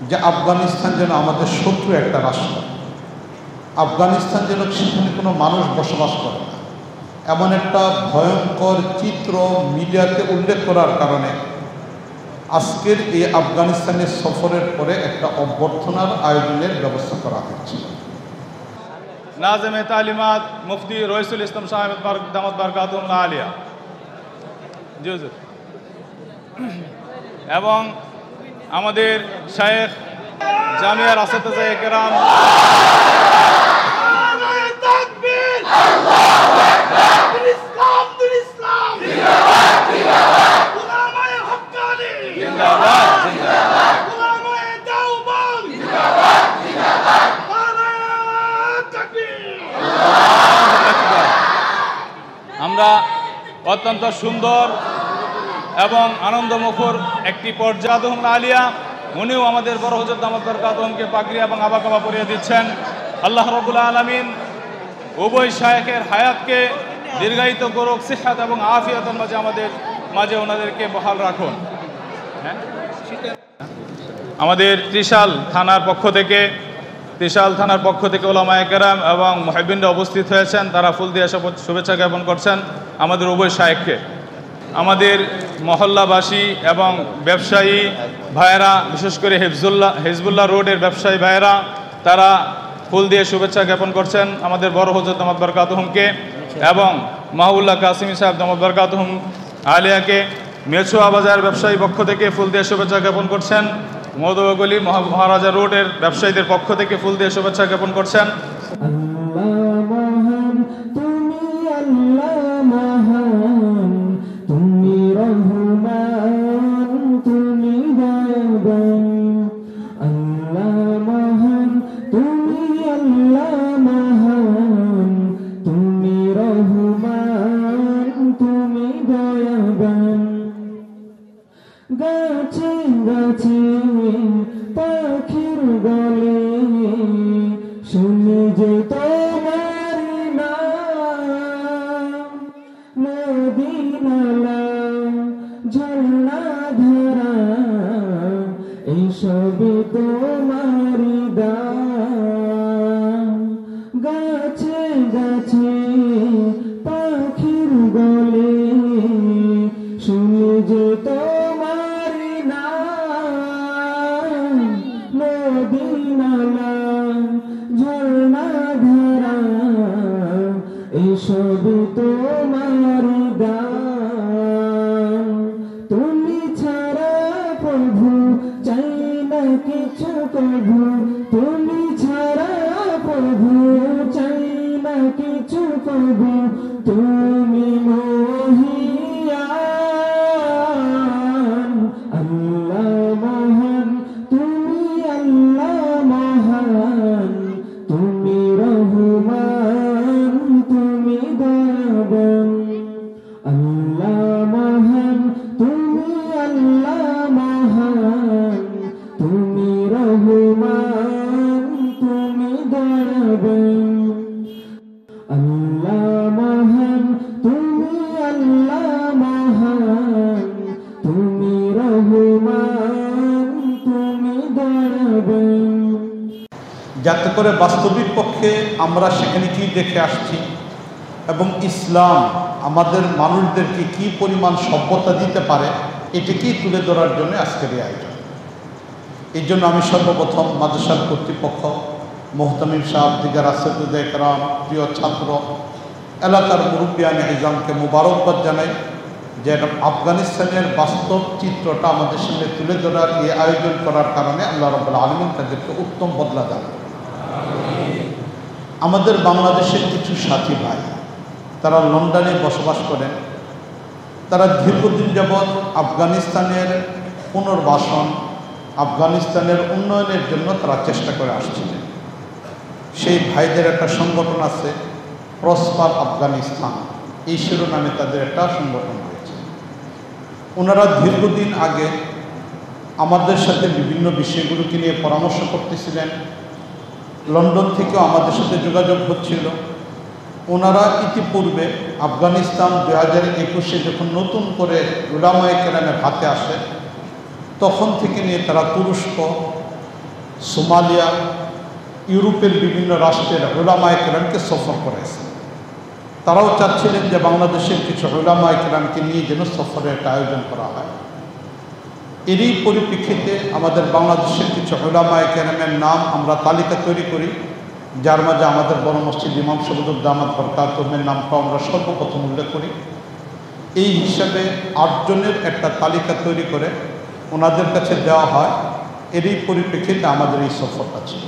যে আফগানিস্তান যেন আমাদের শত্রু একটা রাষ্ট্র, আফগানিস্তান যেন সেখানে কোনো মানুষ বসবাস করে না, এমন একটা ভয়ঙ্কর চিত্র মিডিয়াতে উল্লেখ করার কারণে আজকের এই আফগানিস্তানের সফরের পরে একটা অভ্যর্থনার আয়োজনের ব্যবস্থা করা হচ্ছে। নাজেমে তালিমাত মুফতি রইসুল ইসলাম সাহেব দামাত বারকাতুল্লাহ আলিয়া জি হুজুর, এবং আমাদের শায়েখ জামিয়ার আসাতিজা কেরাম, আমরা অত্যন্ত সুন্দর এবং আনন্দমুখর একটি পর্যায় আলিয়া, উনিও আমাদের বড় হুজুর দামাত বারকাতুহুমকে পাগড়ি এবং আবাকাবা পরিয়ে দিচ্ছেন। আল্লাহ রাব্বুল আলামিন উভয় শায়েখের হায়াতকে দীর্ঘায়িত করুক, সিহহাত এবং আফিয়াতের মাঝে আমাদের মাঝে ওনাদেরকে বহাল রাখুন। আমাদের ত্রিশাল থানার পক্ষ থেকে উলামায়ে কেরাম এবং মুহিব্বিনরা উপস্থিত হয়েছেন, তারা ফুল দিয়ে শুভেচ্ছা জ্ঞাপন করছেন আমাদের উভয় শায়েখকে। আমাদের মহল্লাবাসী এবং ব্যবসায়ী ভাইয়েরা, বিশেষ করে হিজবুল্লাহ রোডের ব্যবসায়ী ভাইয়েরা, তারা ফুল দিয়ে শুভেচ্ছা জ্ঞাপন করছেন আমাদের বড় হুজুর দামাত বারকাতুহুমকে, এবং মাহবুবুল্লাহ কাসিমি সাহেব দামাত বারকাতুহুম আলিয়াকে। মেছুয়া বাজার ব্যবসায়ী পক্ষ থেকে ফুল দিয়ে শুভেচ্ছা জ্ঞাপন করছেন। মধুবাগলি মহারাজা রোডের ব্যবসায়ীদের পক্ষ থেকে ফুল দিয়ে শুভেচ্ছা জ্ঞাপন করছেন। গাছে গাছে পাখির গলে শুনি যে তোমার নাম, নদী নালা ঝর্ণা ধারা এইসবই তোমার দান। গাছে গাছে পাখির গলে শুনি যে তোমার নাম, নদী নালা ঝর্ণা ধারা এসব তোমার দান। তুমি ছাড়া প্রভু চাই না কিছু প্রভু, তুমি ছাড়া প্রভু চাই না কিছু প্রভু, তুমি মহিয়ান। আল্লাহ মহান, তুমি আল্লাহ মহান, তুমি রহমান, তুমি দয়াবান। আল্লাহ মহান, তুমি আল্লাহ মহান, তুমি রহমান, তুমি দয়াবান। আল্লাহ মহান, তুমি আল্লাহ মহান, তুমি রহমান, তুমি দয়াবান। যাতে করে বাস্তবিক পক্ষে আমরা সেখানে কি দেখে আসছি এবং ইসলাম আমাদের মানুষদেরকে কি পরিমাণ সভ্যতা দিতে পারে এটাকেই তুলে ধরার জন্য আজকের এই আয়োজন। এই জন্য আমি সর্বপ্রথম মাদ্রাসার কর্তৃপক্ষ, মোহতামিম সাহেব, দিগার আসাতিজা কেরাম, প্রিয় ছাত্র, এলাকার মুরব্বিয়ান ইজামকে মুবারকবাদ জানাই যে আফগানিস্তানের বাস্তব চিত্রটা আমাদের সামনে তুলে ধরার এই আয়োজন করার কারণে আল্লাহ রাব্বুল আলামিন তাদেরকে উত্তম বদলা দেন। আমাদের বাংলাদেশের কিছু সাথী ভাই, তারা লন্ডনে বসবাস করেন, তারা দীর্ঘদিন যাবৎ আফগানিস্তানের পুনর্বাসন, আফগানিস্তানের উন্নয়নের জন্য তারা চেষ্টা করে আসছিলেন। সেই ভাইদের একটা সংগঠন আছে, প্রসপার আফগানিস্তান, এই শিরোনামে তাদের একটা সংগঠন রয়েছে। ওনারা দীর্ঘদিন আগে আমাদের সাথে বিভিন্ন বিষয়গুলোকে নিয়ে পরামর্শ করতেছিলেন, লন্ডন থেকেও আমাদের সাথে যোগাযোগ হচ্ছিল। ওনারা ইতিপূর্বে আফগানিস্তান 2021-এ যখন নতুন করে উলামায়ে কেরামের হাতে আসে, তখন থেকে নিয়ে তারা তুরস্ক, সোমালিয়া, ইউরোপের বিভিন্ন রাষ্ট্রের উলামায়ে কেরামকে সফর করেছেন। তারাও চাচ্ছিলেন যে বাংলাদেশের কিছু উলামায়ে কেরামকে নিয়ে যেন সফরের একটা আয়োজন করা হয়। এরই পরিপ্রেক্ষিতে আমাদের বাংলাদেশের কিছু উলামায়ে কেরামের নাম আমরা তালিকা তৈরি করি, যার মাঝে আমাদের বড় মসজিদ ইমাম শহীদুল দামাত বরকাতুহুমের নামটা আমরা সর্বপ্রথম উল্লেখ করি। এই হিসাবে 8 জনের একটা তালিকা তৈরি করে ওনাদের কাছে দেওয়া হয়। এরই পরিপ্রেক্ষিতে আমাদের এই সফরটা ছিল।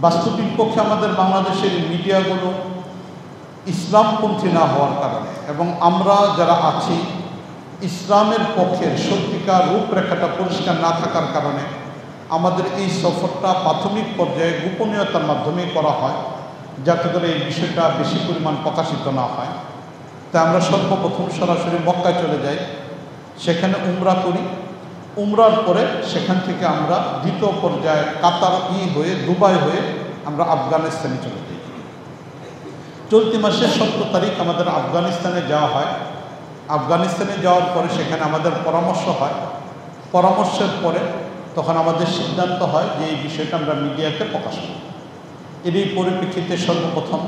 বাস্তবিক পক্ষে আমাদের বাংলাদেশের মিডিয়াগুলো ইসলামপন্থী না হওয়ার কারণে এবং আমরা যারা আছি ইসলামের পক্ষের সত্যিকার রূপরেখাটা পরিষ্কার না থাকার কারণে আমাদের এই সফরটা প্রাথমিক পর্যায়ে গোপনীয়তার মাধ্যমে করা হয়, যাতে করে এই বিষয়টা বেশি পরিমাণ প্রকাশিত না হয়। তাই আমরা সর্বপ্রথম সরাসরি মক্কায় চলে যাই, সেখানে উমরা করি। উমরার পরে সেখান থেকে আমরা দ্বিতীয় পর্যায়ে কাতার হয়ে দুবাই হয়ে আমরা আফগানিস্তানে চলে যাই। চলতি মাসের 17 তারিখ আমাদের আফগানিস্তানে যাওয়া হয়। আফগানিস্তানে যাওয়ার পরে সেখানে আমাদের পরামর্শ হয়। পরামর্শের পরে তখন আমাদের সিদ্ধান্ত হয় যে এই বিষয়টা আমরা মিডিয়াতে প্রকাশ করব। এরই পরিপ্রেক্ষিতে সর্বপ্রথম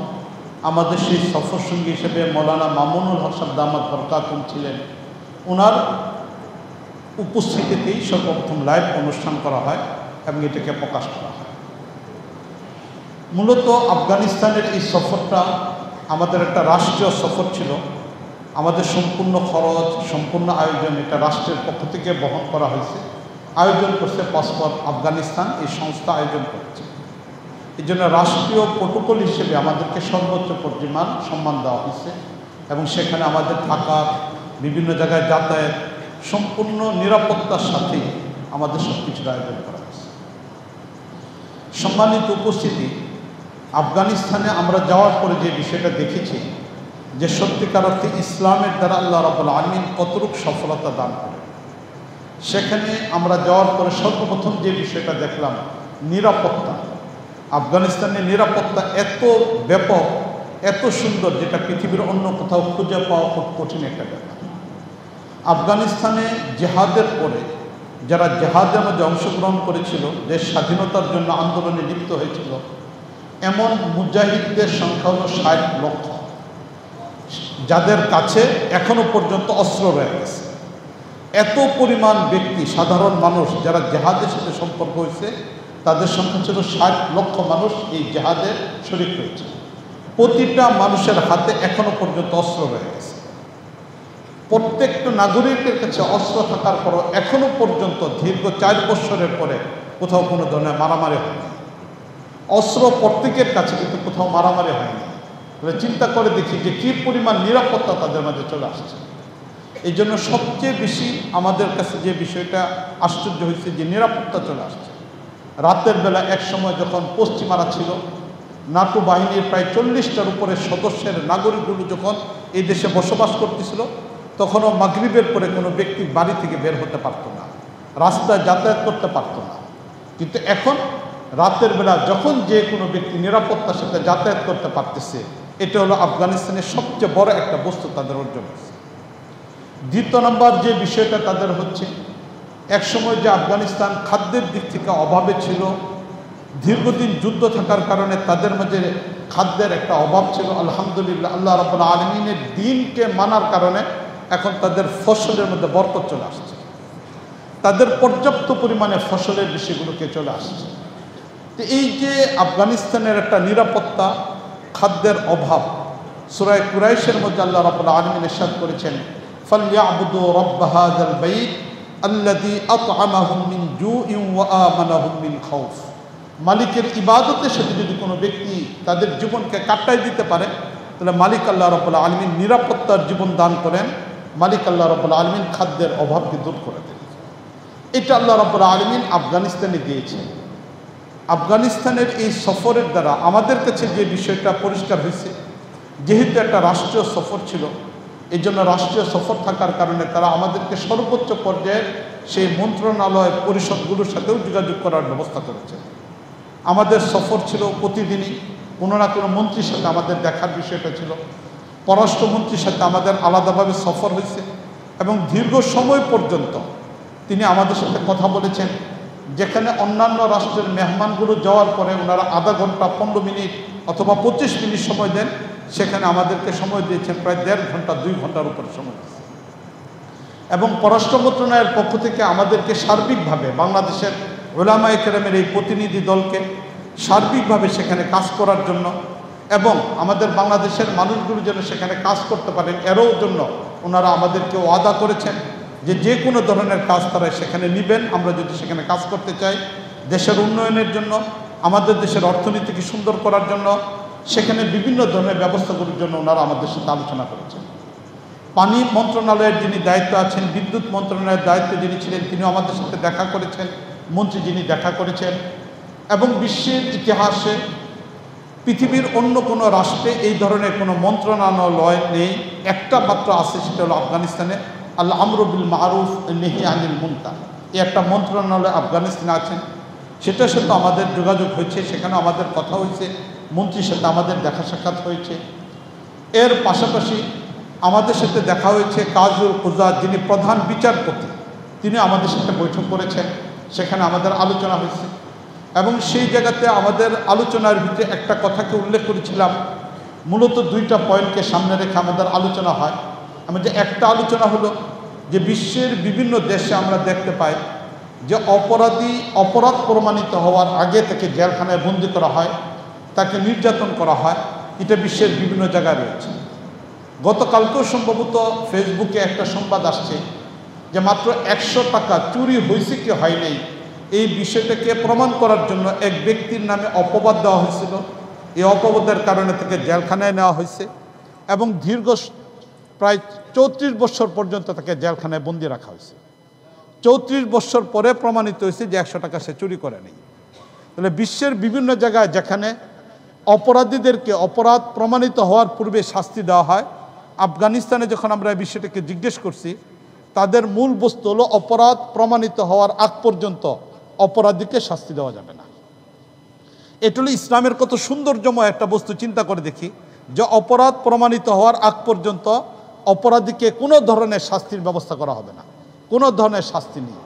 আমাদের সেই সফর সঙ্গী হিসেবে মৌলানা মামুনুল হক সাহেব দামাত বরকাতুহুম ছিলেন। ওনার উপস্থিতিতেই সর্বপ্রথম লাইভ অনুষ্ঠান করা হয় এবং এটাকে প্রকাশ করা হয়। মূলত আফগানিস্তানের এই সফরটা আমাদের একটা রাষ্ট্রীয় সফর ছিল। আমাদের সম্পূর্ণ খরচ, সম্পূর্ণ আয়োজন এটা রাষ্ট্রের পক্ষ থেকে বহন করা হয়েছে। আয়োজন করছে পাসপোর্ট আফগানিস্তান, এই সংস্থা আয়োজন করছে। এই জন্য রাষ্ট্রীয় প্রোটোকল হিসেবে আমাদেরকে সর্বোচ্চ পরিমাণ সম্মান দেওয়া হয়েছে এবং সেখানে আমাদের থাকার, বিভিন্ন জায়গায় যাতায়াত, সম্পূর্ণ নিরাপত্তার সাথেই আমাদের সব কিছুর আয়োজন করা হয়েছে। সম্মানিত উপস্থিতি, আফগানিস্তানে আমরা যাওয়ার পরে যে বিষয়টা দেখেছি যে সত্যিকার অর্থে ইসলামের দ্বারা আল্লাহ রাব্বুল আলামিন কতটুকু সফলতা দান করে। সেখানে আমরা যাওয়ার পরে সর্বপ্রথম যে বিষয়টা দেখলাম নিরাপত্তা। আফগানিস্তানের নিরাপত্তা এত ব্যাপক, এত সুন্দর, যেটা পৃথিবীর অন্য কোথাও খুঁজে পাওয়া খুব কঠিন একটা ব্যাপার। আফগানিস্তানে জেহাদের পরে যারা জেহাদের মধ্যে অংশগ্রহণ করেছিল, দেশ স্বাধীনতার জন্য আন্দোলনে লিপ্ত হয়েছিল, এমন মুজাহিদদের সংখ্যা হল 60 লক্ষ, যাদের কাছে এখনো পর্যন্ত অস্ত্র রয়ে গেছে। এত পরিমাণ ব্যক্তি, সাধারণ মানুষ যারা জেহাদের সাথে সম্পর্ক হয়েছে, তাদের সংখ্যা ছিল 60 লক্ষ মানুষ এই জেহাদের শরীক হয়েছে। প্রতিটা মানুষের হাতে এখনো পর্যন্ত অস্ত্র রয়ে গেছে। প্রত্যেকটা নাগরিকের কাছে অস্ত্র থাকার পরও এখনো পর্যন্ত দীর্ঘ 4 বছরের পরে কোথাও কোনো ধরনের মারামারি হয়নি। অস্ত্র প্রত্যেকের কাছে, কিন্তু কোথাও মারামারি হয়নি। চিন্তা করে দেখি যে কী পরিমাণ নিরাপত্তা তাদের মাঝে চলে আসছে। এই জন্য সবচেয়ে বেশি আমাদের কাছে যে বিষয়টা আশ্চর্য হয়েছে যে নিরাপত্তা চলে আসছে। রাতের বেলা এক সময় যখন পশ্চিমারা ছিল, নাটো বাহিনীর প্রায় 40টার উপরে সদস্যের নাগরিকগুলো যখন এই দেশে বসবাস করতেছিল, তখনও মাগরিবের পরে কোনো ব্যক্তি বাড়ি থেকে বের হতে পারত না, রাস্তায় যাতায়াত করতে পারত না। কিন্তু এখন রাতের বেলা যখন যে কোনো ব্যক্তি নিরাপত্তার সাথে যাতায়াত করতে পারতেছে, এটা হলো আফগানিস্তানের সবচেয়ে বড় একটা বস্তু তাদের অর্জন হয়েছে। দ্বিতীয় নম্বর যে বিষয়টা তাদের হচ্ছে, একসময় যে আফগানিস্তান খাদ্যের দিক থেকে অভাবে ছিল, দীর্ঘদিন যুদ্ধ থাকার কারণে তাদের মাঝে খাদ্যের একটা অভাব ছিল। আলহামদুলিল্লাহ, আল্লাহ রাব্বুল আলামিনের দ্বীনকে মানার কারণে এখন তাদের ফসলের মধ্যে বরকত চলে আসছে। তাদের পর্যাপ্ত পরিমাণে ফসলের বিষয়গুলোকে চলে আসছে। তো এই যে আফগানিস্তানের একটা নিরাপত্তা, খাদ্যের অভাব, সূরা কুরাইশের মধ্যে আল্লাহ রাব্বুল আলামিন ইরশাদ করেছেন, ফালইয়াবুদু রাব্ব হাযাল বাইত আল্লাযী আত'আমাহুম মিন জু'ইন ওয়া আমানাহুম মিন খাউফ। মালিকের ইবাদতের সাথে যদি কোনো ব্যক্তি তাদের জীবনকে কাটাই দিতে পারে, তাহলে মালিক আল্লাহ রাব্বুল আলামিন নিরাপত্তার জীবন দান করেন। মালিক আল্লাহ রাব্বুল আলামিন খাদ্যের অভাবকে দূর করে দেন। এটা আল্লাহ রাব্বুল আলামিন আফগানিস্তানে দিয়েছেন। আফগানিস্তানের এই সফরের দ্বারা আমাদের কাছে যে বিষয়টা পরিষ্কার হয়েছে, যেহেতু একটা রাষ্ট্রীয় সফর ছিল, এই জন্য রাষ্ট্রীয় সফর থাকার কারণে তারা আমাদেরকে সর্বোচ্চ পর্যায়ের সেই মন্ত্রণালয় পরিষদগুলোর সাথেও যোগাযোগ করার ব্যবস্থা করেছে। আমাদের সফর ছিল প্রতিদিনই কোনো না কোনো মন্ত্রীর সাথে আমাদের দেখার বিষয়টা ছিল। পররাষ্ট্রমন্ত্রীর সাথে আমাদের আলাদাভাবে সফর হয়েছে এবং দীর্ঘ সময় পর্যন্ত তিনি আমাদের সাথে কথা বলেছেন। যেখানে অন্যান্য রাষ্ট্রের মেহমানগুলো যাওয়ার পরে ওনারা আধা ঘন্টা 15 মিনিট অথবা 25 মিনিট সময় দেন, সেখানে আমাদেরকে সময় দিয়েছেন প্রায় 1.5 ঘন্টা 2 ঘন্টার উপরে সময় দিয়েছেন। এবং পররাষ্ট্র মন্ত্রণালয়ের পক্ষ থেকে আমাদেরকে সার্বিকভাবে বাংলাদেশের উলামায়ে কেরামের এই প্রতিনিধি দলকে সার্বিকভাবে সেখানে কাজ করার জন্য এবং আমাদের বাংলাদেশের মানুষগুলো যেন সেখানে কাজ করতে পারেন এরও জন্য ওনারা আমাদেরকে ওয়াদা করেছেন যে যে কোনো ধরনের কাজ তারা সেখানে নেবেন। আমরা যদি সেখানে কাজ করতে চাই দেশের উন্নয়নের জন্য, আমাদের দেশের অর্থনীতিকে সুন্দর করার জন্য, সেখানে বিভিন্ন ধরনের ব্যবস্থাগুলোর জন্য ওনারা আমাদের সাথে আলোচনা করেছেন। পানি মন্ত্রণালয়ের যিনি দায়িত্ব আছেন, বিদ্যুৎ মন্ত্রণালয়ের দায়িত্ব যিনি ছিলেন, তিনিও আমাদের সাথে দেখা করেছেন, মন্ত্রী যিনি দেখা করেছেন। এবং বিশ্বের ইতিহাসে পৃথিবীর অন্য কোনো রাষ্ট্রে এই ধরনের কোনো মন্ত্রণালয় নেই, একটা মাত্র আছে, সেটা হলো আফগানিস্তানে আল আমরু বিল মারুফ নেহি আনিল মুনকার। এই একটা মন্ত্রণালয় আফগানিস্তানে আছেন, সেটার সাথে আমাদের যোগাযোগ হয়েছে, সেখানে আমাদের কথা হয়েছে, মন্ত্রীর সাথে আমাদের দেখা সাক্ষাৎ হয়েছে। এর পাশাপাশি আমাদের সাথে দেখা হয়েছে কাজুল কুজাত যিনি প্রধান বিচারপতি, তিনি আমাদের সাথে বৈঠক করেছেন, সেখানে আমাদের আলোচনা হয়েছে। এবং সেই জায়গাতে আমাদের আলোচনার ভিতরে একটা কথাকে উল্লেখ করেছিলাম, মূলত 2টা পয়েন্টকে সামনে রেখে আমাদের আলোচনা হয়। আমাদের একটা আলোচনা হলো যে বিশ্বের বিভিন্ন দেশে আমরা দেখতে পাই যে অপরাধ প্রমাণিত হওয়ার আগে থেকে জেলখানায় বন্দি করা হয়, তাকে নির্যাতন করা হয়। এটা বিশ্বের বিভিন্ন জায়গায় রয়েছে। গতকালকেও সম্ভবত ফেসবুকে একটা সংবাদ আসছে যে মাত্র 100 টাকা চুরি হয়েছে কি হয় নাই এই বিষয়টাকে প্রমাণ করার জন্য এক ব্যক্তির নামে অপবাদ দেওয়া হয়েছিল। এই অপবাদের কারণে তাকে জেলখানায় নেওয়া হয়েছে এবং দীর্ঘ প্রায় 34 বছর পর্যন্ত তাকে জেলখানায় বন্দি রাখা হয়েছে। 34 বছর পরে প্রমাণিত হয়েছে যে 100 টাকা সে চুরি করে নেই। তাহলে বিশ্বের বিভিন্ন জায়গায় যেখানে অপরাধীদেরকে অপরাধ প্রমাণিত হওয়ার পূর্বে শাস্তি দেওয়া হয়, আফগানিস্তানে যখন আমরা এই বিষয়টাকে জিজ্ঞেস করছি, তাদের মূল বস্তু হলো অপরাধ প্রমাণিত হওয়ার আগ পর্যন্ত অপরাধীকে শাস্তি দেওয়া যাবে না। এটা হলো ইসলামের কত সৌন্দর্যময় একটা বস্তু। চিন্তা করে দেখি যে অপরাধ প্রমাণিত হওয়ার আগ পর্যন্ত অপরাধীকে কোনো ধরনের শাস্তির ব্যবস্থা করা হবে না, কোনো ধরনের শাস্তি নেই।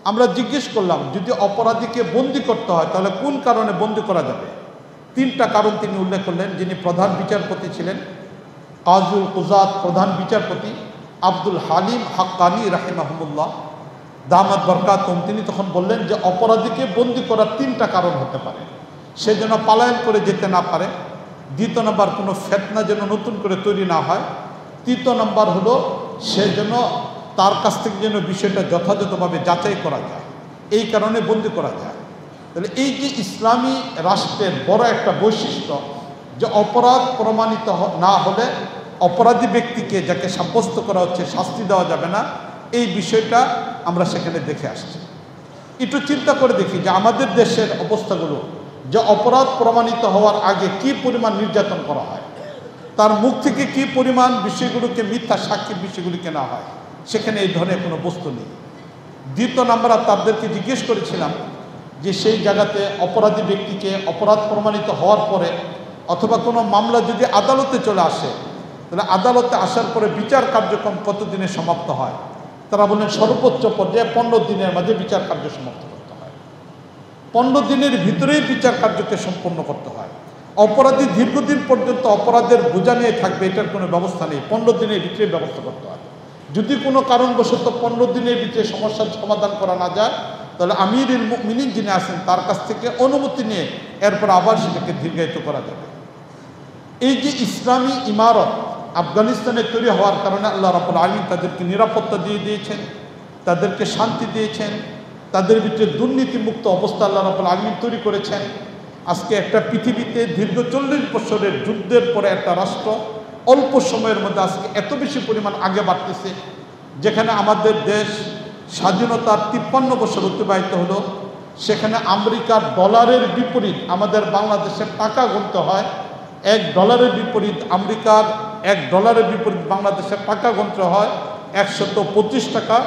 আমরা জিজ্ঞেস করলাম যদি অপরাধীকে বন্দি করতে হয় তাহলে কোন কারণে বন্দি করা যাবে? 3টা কারণ তিনি উল্লেখ করলেন। যিনি প্রধান বিচারপতি ছিলেন, কাজুল কুজাত প্রধান বিচারপতি আব্দুল হালিম হাক্কানি রাহিমাহুল্লাহ দামাত বরকাতুম, তিনি তখন বললেন যে অপরাধীকে বন্দি করার 3টা কারণ হতে পারে। সে যেন পলায়ন করে যেতে না পারে, 2 নম্বর কোনো ফিতনা যেন নতুন করে তৈরি না হয়, 3 নম্বর হলো সে যেন তার কাছ থেকে যেন বিষয়টা যথাযথভাবে যাচাই করা যায়, এই কারণে বন্দি করা যায়। তাহলে এই যে ইসলামী রাষ্ট্রের বড় একটা বৈশিষ্ট্য যে অপরাধ প্রমাণিত না হলে অপরাধী ব্যক্তিকে যাকে সাব্যস্ত করা হচ্ছে শাস্তি দেওয়া যাবে না, এই বিষয়টা আমরা সেখানে দেখে আসছি। একটু চিন্তা করে দেখি যে আমাদের দেশের অবস্থাগুলো, যে অপরাধ প্রমাণিত হওয়ার আগে কি পরিমাণ নির্যাতন করা হয়, তার মুখ থেকে কি পরিমাণ বিষয়গুলোকে মিথ্যা সাক্ষী বিষয়গুলিকে না হয়, সেখানে এই ধরনের কোনো বস্তু নেই। 2 নম্বর তাদেরকে জিজ্ঞেস করেছিলাম যে সেই জায়গাতে অপরাধী ব্যক্তিকে অপরাধ প্রমাণিত হওয়ার পরে অথবা কোনো মামলা যদি আদালতে চলে আসে, তাহলে আদালতে আসার পরে বিচার কার্যক্রম কতদিনে সমাপ্ত হয়? তারা বলেন সর্বোচ্চ পর্যায়ে 15 দিনের মাঝে বিচার কার্য সমাপ্ত করতে হয়। 15 দিনের ভিতরেই বিচার কার্যকে সম্পন্ন করতে হয়। অপরাধী দীর্ঘদিন পর্যন্ত অপরাধের বোঝা নিয়ে থাকবে, এটার কোনো ব্যবস্থা নেই। 15 দিনের ভিতরে ব্যবস্থা করতে হয়। যদি কোনো কারণবশত 15 দিনের ভিতরে সমস্যার সমাধান করা না যায়, তাহলে আমিরুল মুমিনিন যিনি আছেন তার কাছ থেকে অনুমতি নিয়ে এরপর আবার সেটাকে দীর্ঘায়িত করা যাবে। এই যে ইসলামী ইমারত আফগানিস্তানে তৈরি হওয়ার কারণে আল্লাহ রাব্বুল আলামিন তাদেরকে নিরাপত্তা দিয়ে দিয়েছেন, তাদেরকে শান্তি দিয়েছেন, তাদের ভিতরে দুর্নীতিমুক্ত অবস্থা আল্লাহ রাব্বুল আলামিন তৈরি করেছেন। আজকে একটা পৃথিবীতে দীর্ঘ 40 বছরের যুদ্ধের পরে একটা রাষ্ট্র অল্প সময়ের মধ্যে আজকে এত বেশি পরিমাণ আগে বাড়তেছে, যেখানে আমাদের দেশ স্বাধীনতার 53 বছর অতিবাহিত হলো, সেখানে আমেরিকার ডলারের বিপরীত আমাদের বাংলাদেশের টাকা গুনতে হয়। $1 বিপরীত আমেরিকার $1 বিপরীত বাংলাদেশের টাকা গুনতে হয় 125 টাকা।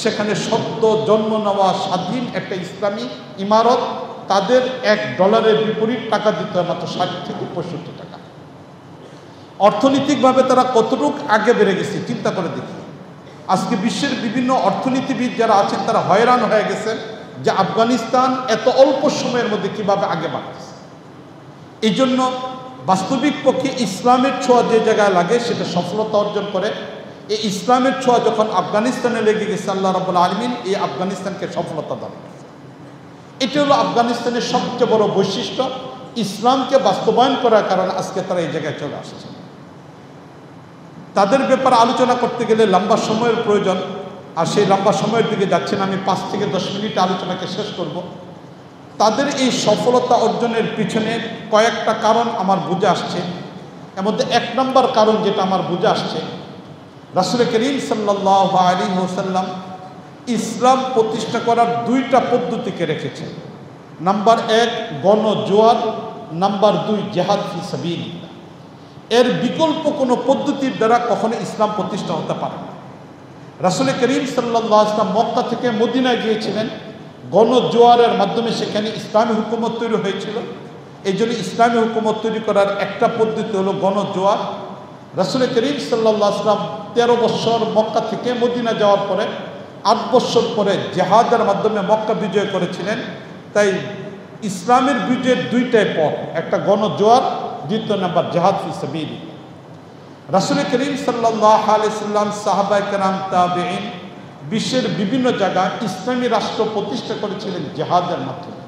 সেখানে সদ্য জন্ম নেওয়া স্বাধীন একটা ইসলামী ইমারত, তাদের $1 বিপরীত টাকা দিতে হয় মাত্র 60 থেকে 65 টাকা। অর্থনৈতিকভাবে তারা কতটুকু আগে বেড়ে গেছে চিন্তা করে দেখি। আজকে বিশ্বের বিভিন্ন অর্থনীতিবিদ যারা আছেন তারা হয়রান হয়ে গেছেন যে আফগানিস্তান এত অল্প সময়ের মধ্যে কিভাবে আগে বাড়তেছে। এই জন্য বাস্তবিক পক্ষে ইসলামের ছোঁয়া যে জায়গায় লাগে সেটা সফলতা অর্জন করে। এই ইসলামের ছোঁয়া যখন আফগানিস্তানে লেগে গেছে, আল্লাহ রাব্বুল আলামিন এই আফগানিস্তানকে সফলতা দান করেছে। এটি হলো আফগানিস্তানের সবচেয়ে বড় বৈশিষ্ট্য। ইসলামকে বাস্তবায়ন করার কারণে আজকে তারা এই জায়গায় চলে আসছে। তাদের ব্যাপারে আলোচনা করতে গেলে লম্বা সময়ের প্রয়োজন, আর সেই লম্বা সময়ের দিকে যাচ্ছে না। আমি 5 থেকে 10 মিনিটে আলোচনাকে শেষ করব। তাদের এই সফলতা অর্জনের পিছনে কয়েকটা কারণ আমার বুঝে আসছে। এর মধ্যে 1 নম্বর কারণ যেটা আমার বুঝে আসছে, রাসূল করিম সাল্লাল্লাহু আলাইহি ওয়াসাল্লাম ইসলাম প্রতিষ্ঠা করার 2টা পদ্ধতিকে রেখেছেন। নাম্বার 1 গণজোয়ার, নাম্বার 2 জিহাদ ফি সাবিলিল্লাহ। এর বিকল্প কোনো পদ্ধতির দ্বারা কখনো ইসলাম প্রতিষ্ঠা হতে পারে না। রাসূল করিম সাল্লাল্লাহু আলাইহি ওয়াসাল্লাম মক্কা থেকে মদিনায় গিয়েছিলেন, গণজোয়ারের মাধ্যমে সেখানে ইসলামী হুকুমত তৈরি হয়েছিল। এই জন্য ইসলামী হুকুমত তৈরি করার একটা পদ্ধতি হলো গণজোয়ার। রাসূল করিম সাল্লাল্লাহু আলাইহি ওয়াসাল্লাম 13 বছর মক্কা থেকে মদিনা যাওয়ার পরে 8 বছর পরে জিহাদের মাধ্যমে মক্কা বিজয় করেছিলেন। তাই ইসলামের বিজয়ের 2টাই পথ, একটা গণজোয়ার, দ্বিতীয় নাম্বার জিহাদ ফি সাবিলিল্লাহ। রাসূল করিম সাল্লাল্লাহু আলাইহি ওয়াসাল্লাম, সাহাবায়ে কেরাম, তাবেঈন বিশ্বের বিভিন্ন জায়গায় ইসলামী রাষ্ট্র প্রতিষ্ঠা করেছিলেন জিহাদের মাধ্যমে।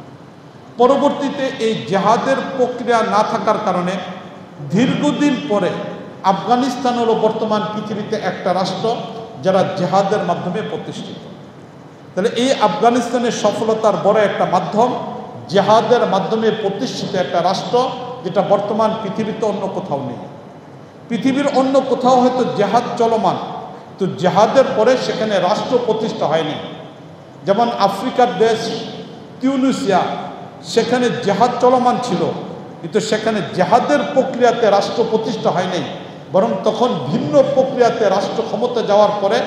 পরবর্তীতে এই জিহাদের প্রক্রিয়া না থাকার কারণে দীর্ঘদিন পরে আফগানিস্তান হলো বর্তমান পৃথিবীতে একটা রাষ্ট্র যারা জিহাদের মাধ্যমে প্রতিষ্ঠিত। তাহলে এই আফগানিস্তানের সফলতার বড় একটা মাধ্যম জিহাদের মাধ্যমে প্রতিষ্ঠিত একটা রাষ্ট্র, যেটা বর্তমান পৃথিবীতে অন্য কোথাও নেই। পৃথিবীর অন্য কোথাও হয়তো জিহাদ চলমান, তো জিহাদের পরে সেখানে রাষ্ট্র প্রতিষ্ঠা হয়নি। যেমন আফ্রিকার দেশ তিউনিসিয়া, সেখানে জিহাদ চলমান ছিল, কিন্তু সেখানে জিহাদের প্রক্রিয়াতে রাষ্ট্র প্রতিষ্ঠা হয়নি, বরং তখন ভিন্ন প্রক্রিয়াতে রাষ্ট্র ক্ষমতা যাওয়ার পরে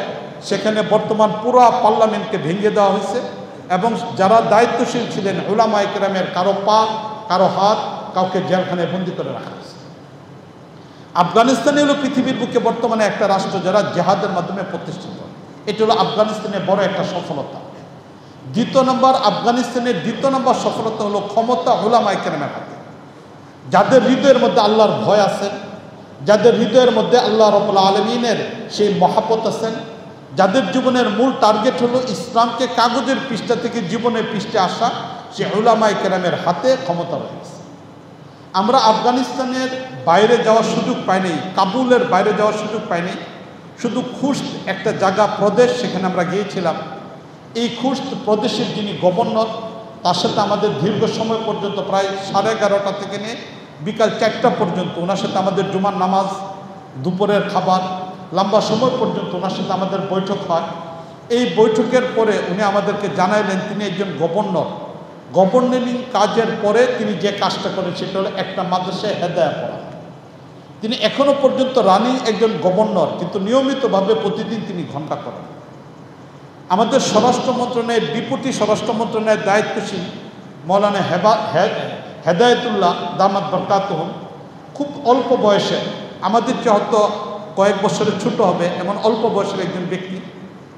সেখানে বর্তমান পুরা পার্লামেন্টকে ভেঙে দেওয়া হয়েছে এবং যারা দায়িত্বশীল ছিলেন উলামায়ে কেরামের কারো পা, কারো হাত, কাউকে জেলখানায় বন্দী করে রাখা হয়েছে। আফগানিস্তানে হলো পৃথিবীর বুকে বর্তমানে একটা রাষ্ট্র যারা জিহাদের মাধ্যমে প্রতিষ্ঠিত। এটা হলো আফগানিস্তানের বড় একটা সফলতা। দ্বিতীয় নম্বর, আফগানিস্তানের দ্বিতীয় নম্বর সফলতা হলো ক্ষমতা উলামায়ে কেরামের হাতে। যাদের হৃদয়ের মধ্যে আল্লাহর ভয় আছেন, যাদের হৃদয়ের মধ্যে আল্লাহ রাব্বুল আলামিনের সেই মহাব্বত আছেন, যাদের জীবনের মূল টার্গেট হলো ইসলামকে কাগজের পৃষ্ঠা থেকে জীবনের পৃষ্ঠে আসা, সে উলামায়ে কেরামের হাতে ক্ষমতা রয়েছে। আমরা আফগানিস্তানের বাইরে যাওয়ার সুযোগ পাইনি, কাবুলের বাইরে যাওয়ার সুযোগ পাইনি। শুধু খুস্ত একটা জায়গা, প্রদেশ, সেখানে আমরা গিয়েছিলাম। এই খুস্ত প্রদেশের যিনি গভর্নর, তার সাথে আমাদের দীর্ঘ সময় পর্যন্ত প্রায় 11:30 থেকে নিয়ে বিকাল 4টা পর্যন্ত ওনার সাথে আমাদের জুমার নামাজ, দুপুরের খাবার, লম্বা সময় পর্যন্ত ওনার সাথে আমাদের বৈঠক হয়। এই বৈঠকের পরে উনি আমাদেরকে জানাইলেন তিনি একজন গভর্নর। গভর্নরিং কাজের পরে তিনি যে কাজটা করেন সেটা হলো একটা মাদ্রাসায় হেদায়া পড়া। তিনি এখনও পর্যন্ত রানিং একজন গভর্নর, কিন্তু নিয়মিতভাবে প্রতিদিন তিনি ঘন্টা করেন। আমাদের স্বরাষ্ট্র মন্ত্রণালয়ের ডেপুটি স্বরাষ্ট্র মন্ত্রণালয়ের দায়িত্বশীল মৌলানা হেদায়েতুল্লাহ দামাত বরকাতুহুম খুব অল্প বয়সে, আমাদের চেয়ে হয়তো কয়েক বছরের ছোট হবে এমন অল্প বয়সের একজন ব্যক্তি,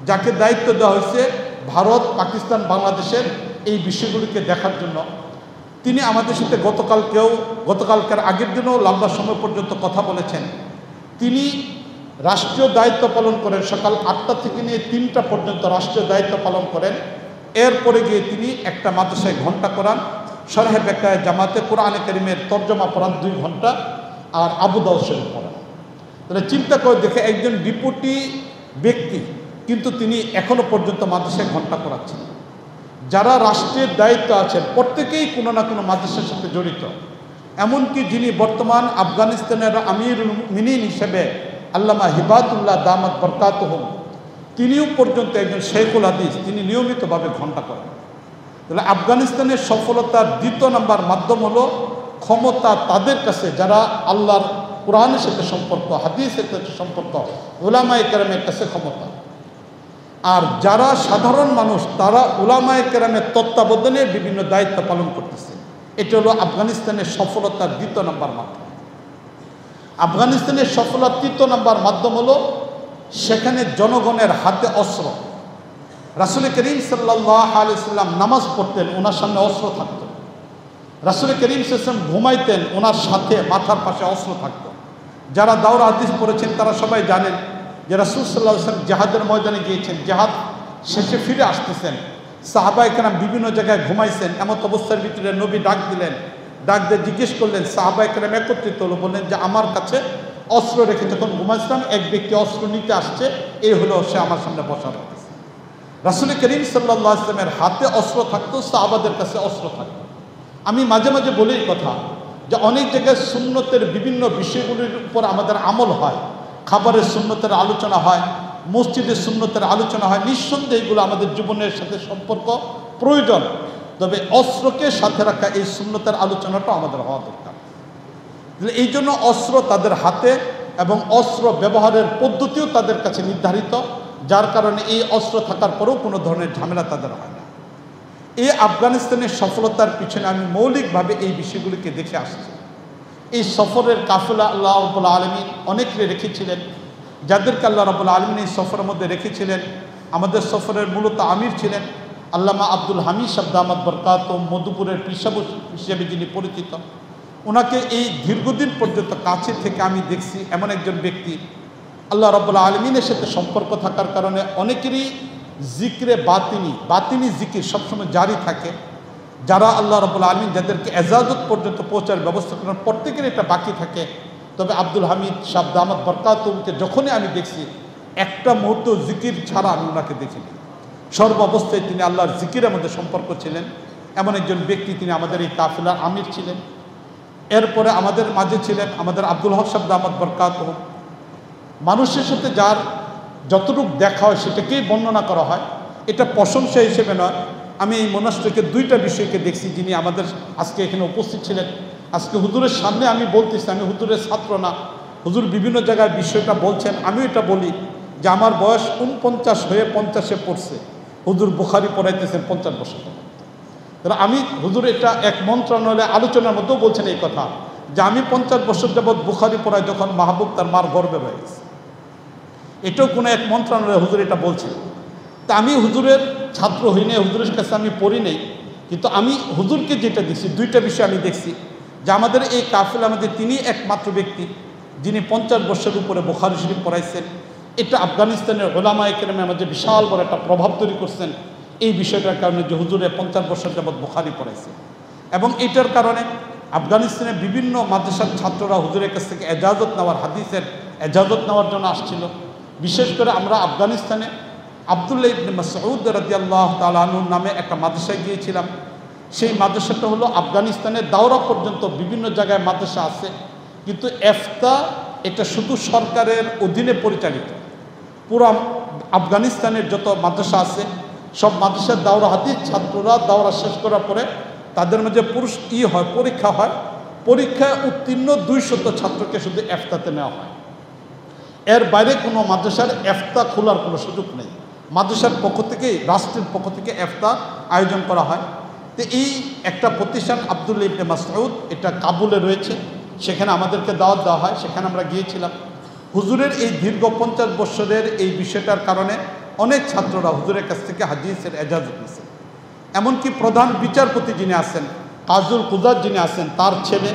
যাকে দায়িত্ব দেওয়া হয়েছে ভারত, পাকিস্তান, বাংলাদেশের এই বিষয়গুলিকে দেখার জন্য। তিনি আমাদের সাথে গতকালকের আগের দিনও লম্বা সময় পর্যন্ত কথা বলেছেন। তিনি রাষ্ট্রীয় দায়িত্ব পালন করেন, সকাল 8টা থেকে নিয়ে 3টা পর্যন্ত রাষ্ট্রীয় দায়িত্ব পালন করেন। এরপরে গিয়ে তিনি একটা মাদ্রাসায় ঘন্টা করান, শরহে বেকায়ে জামাতে কোরআনে কারীমের তর্জমা পড়ান 2 ঘন্টা, আর আবু দাউদ শরীফ পড়ান। তাহলে চিন্তা করে দেখে একজন ডেপুটি ব্যক্তি, কিন্তু তিনি এখনো পর্যন্ত মাদ্রাসায় ঘন্টা করাচ্ছেন। যারা রাষ্ট্রের দায়িত্ব আছেন প্রত্যেকেই কোনো না কোনো মাদ্রাসার সাথে জড়িত। এমনকি যিনি বর্তমান আফগানিস্তানের আমিরুল মুমিনিন হিসেবে আল্লামা হিবাতুল্লাহ দামাত বরকাতুহুম, তিনিও পর্যন্ত একজন শেখুল হাদিস, তিনি নিয়মিতভাবে ঘন্টা করেন। তাহলে আফগানিস্তানের সফলতার দ্বিতীয় নম্বর মাধ্যম হলো ক্ষমতা তাদের কাছে যারা আল্লাহর কোরআনের সাথে সম্পর্ক, হাদিসের সাথে সম্পর্ক, উলামায়ে কেরামের কাছে ক্ষমতা। আর যারা সাধারণ মানুষ তারা উলামায়ে কেরামের তত্ত্বাবধানে বিভিন্ন দায়িত্ব পালন করতেছে। এটা হলো আফগানিস্তানের সফলতার দ্বিতীয় নম্বর মাধ্যম। আফগানিস্তানের সফলতার তৃতীয় নম্বর মাধ্যম হলো সেখানে জনগণের হাতে অস্ত্র। রাসূল করিম সাল্লাল্লাহু আলাইহি ওয়াসাল্লাম নামাজ পড়তেন, ওনার সামনে অস্ত্র থাকতো। রাসূল করিম সাল্লাল্লাহু আলাইহি ওয়াসাল্লাম ঘুমাইতেন, ওনার সাথে মাথার পাশে অস্ত্র থাকতো। যারা দাওরা হাদিস পড়েছেন তারা সবাই জানেন যে রাসূল সাল্লাল্লাহু আলাইহি ওয়াসাল্লাম জিহাদের ময়দানে গিয়েছেন, জিহাদ শেষে ফিরে আসতেছেন, সাহাবায়ে কেরাম বিভিন্ন জায়গায় ঘুমাইছেন। এমন অবস্থার ভিতরে নবী ডাক দিলেন, ডাক দিয়ে জিজ্ঞেস করলেন, সাহাবায়ে কেরাম একত্রিত হলো, বললেন যে আমার কাছে অস্ত্র রেখে যখন ঘুমাইছিলাম এক ব্যক্তি অস্ত্র নিতে আসছে, এই হলো সে আমার সামনে বসা রাখতেছে। রাসূল করিম সাল্লাল্লাহু আলাইহি ওয়াসাল্লামের হাতে অস্ত্র থাকতো, সাহাবাদের কাছে অস্ত্র থাকতো। আমি মাঝে মাঝে বলি এই কথা যে অনেক জায়গায় সুন্নতের বিভিন্ন বিষয়গুলির উপর আমাদের আমল হয়, খাবারের সুন্নতের আলোচনা হয়, মসজিদের সুন্নতের আলোচনা হয়, নিঃসন্দেহে এগুলো আমাদের জীবনের সাথে সম্পর্ক প্রয়োজন। তবে অস্ত্রকে সাথে রাখা এই সুন্নতের আলোচনাটা আমাদের হওয়া দরকার। এই জন্য অস্ত্র তাদের হাতে এবং অস্ত্র ব্যবহারের পদ্ধতিও তাদের কাছে নির্ধারিত, যার কারণে এই অস্ত্র থাকার পরেও কোনো ধরনের ঝামেলা তাদের হয় না। এই আফগানিস্তানের সফলতার পিছনে আমি মৌলিকভাবে এই বিষয়গুলিকে দেখে আসছি। এই সফরের কাফেলা আল্লাহ রাব্বুল আলামিন অনেককে রেখেছিলেন, যাদেরকে আল্লাহ রাব্বুল আলামিন এই সফরের মধ্যে রেখেছিলেন। আমাদের সফরের মূলত আমির ছিলেন আল্লামা আব্দুল হামিদ সাহেব দামাত বরকাতুহু, মধুপুরের পিসাব হিসেবে যিনি পরিচিত। ওনাকে এই দীর্ঘদিন পর্যন্ত কাছে থেকে আমি দেখছি, এমন একজন ব্যক্তি আল্লাহ রাব্বুল আলামিনের সাথে সম্পর্ক থাকার কারণে অনেকেরই জিক্রে বাতিনি জিকির সবসময় জারি থাকে। যারা আল্লাহ রাব্বুল আলামিন যাদেরকে এজাজত পর্যন্ত পৌঁছার ব্যবস্থা করেন, প্রত্যেকের এটা বাকি থাকে। তবে আব্দুল হামিদ সাহেব দামাত বরকাতুহুকে যখনই আমি দেখছি, একটা মুহূর্ত জিকির ছাড়া আমি ওনাকে দেখিনি। সর্ব অবস্থায় তিনি আল্লাহর জিকিরের মধ্যে সম্পর্ক ছিলেন, এমন একজন ব্যক্তি। তিনি আমাদের এই কাফেলার আমির ছিলেন। এরপরে আমাদের মাঝে ছিলেন আমাদের আব্দুল হক সাহেব দামাত বরকাতুহু। মানুষের সাথে যার যতটুকু দেখা হয় সেটাকেই বর্ণনা করা হয়, এটা প্রশংসা হিসেবে নয়। আমি এই মনস্টকে দুইটা বিষয়কে দেখছি, যিনি আমাদের আজকে এখানে উপস্থিত ছিলেন। আজকে হুজুরের সামনে আমি বলতেছি, আমি হুজুরের ছাত্র না, হুজুর বিভিন্ন জায়গায় বিষয়টা বলছেন। আমিও এটা বলি যে আমার বয়স 49 হয়ে 50-এ পড়ছে, হুজুর বুখারি পড়াইতেছেন 50 বছর। তাহলে আমি হুজুর এটা এক মন্ত্রণালয়ে আলোচনার মধ্যেও বলছেন এই কথা যে আমি 50 বছর যাবৎ বুখারি পড়াই, যখন মাহবুব তার মার গর্বে হয়ে গেছে। এটাও কোনো এক মন্ত্রণালয়ে হুজুর এটা বলছেন। তা আমি হুজুরের ছাত্র হই নাই, হুজুরের কাছে আমি পড়ি নেই, কিন্তু আমি হুজুরকে যেটা দেখছি, দুইটা বিষয় আমি দেখছি যে আমাদের এই কাফেলার মধ্যে তিনি একমাত্র ব্যক্তি যিনি 50 বছরের উপরে বুখারী শরীফ পড়াইছেন। এটা আফগানিস্তানের উলামায়ে কেরামের মধ্যে বিশাল বড় একটা প্রভাব তৈরি করছেন এই বিষয়টার কারণে, যে হুজুরে 50 বছর যাবৎ বুখারী পড়াইছে। এবং এটার কারণে আফগানিস্তানের বিভিন্ন মাদ্রাসার ছাত্ররা হুজুরের কাছ থেকে এজাজত নেওয়ার, হাদিসের এজাজত নেওয়ার জন্য আসছিল। বিশেষ করে আমরা আফগানিস্তানে আব্দুল্লাহ ইবনে মাসউদ রাদিয়াল্লাহু তাআলা আনহুর নামে একটা মাদ্রাসায় গিয়েছিলাম। সেই মাদ্রাসাটা হলো আফগানিস্তানের দাওরা পর্যন্ত বিভিন্ন জায়গায় মাদ্রাসা আছে, কিন্তু এফতা এটা শুধু সরকারের অধীনে পরিচালিত। পুরো আফগানিস্তানের যত মাদ্রাসা আছে সব মাদ্রাসার দাওরা হাদিস ছাত্ররা দাওরা শেষ করার পরে তাদের মধ্যে পরীক্ষা হয়, পরীক্ষায় উত্তীর্ণ 200 ছাত্রকে শুধু এফতাতে নেওয়া হয়। এর বাইরে কোনো মাদ্রাসার এফতা খোলার কোনো সুযোগ নেই। মাদ্রাসার পক্ষ থেকে, রাষ্ট্রের পক্ষ থেকে এফতা আয়োজন করা হয়। তো এই একটা প্রতিষ্ঠান আব্দুল্লাহ ইবনে মাসউদ, এটা কাবুলে রয়েছে, সেখানে আমাদেরকে দাওয়াত দেওয়া হয়, সেখানে আমরা গিয়েছিলাম। হুজুরের এই দীর্ঘ 50 বছরের এই বিষয়টার কারণে অনেক ছাত্ররা হুজুরের কাছ থেকে হাদিসের এজাজত নিয়েছেন। এমনকি প্রধান বিচারপতি যিনি আছেন, কাজুল কুজাত যিনি আছেন, তার ছেলে,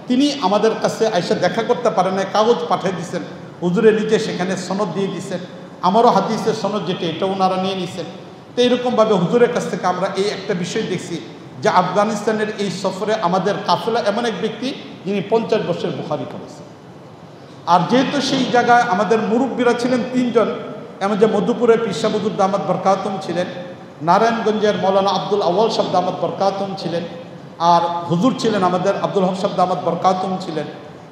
তিনি আমাদের কাছে এসে দেখা করতে পারেন না, কাগজ পাঠিয়ে দিয়েছেন, হুজুরে নিজে সেখানে সনদ দিয়ে দিয়েছেন। আমারও হাদিসের সনদ যেটা, এটা ওনারা নিয়ে নিয়েছেন। তো এইরকমভাবে হুজুরের কাছ থেকে আমরা এই একটা বিষয় দেখছি যে আফগানিস্তানের এই সফরে আমাদের কাফেলা এমন এক ব্যক্তি যিনি 50 বছর বুখারী পড়েছেন। আর যেহেতু সেই জায়গায় আমাদের মুরব্বীরা ছিলেন 3 জন, এমন যে মধুপুরের পীর সাহেব হুজুর দামাত বরকাতুহু ছিলেন, নারায়ণগঞ্জের মৌলানা আব্দুল আউয়াল সাহেব দামাত বরকাতুহু ছিলেন, আর হুজুর ছিলেন আমাদের আব্দুল হক সাহেব দামাত বরকাতুহু ছিলেন।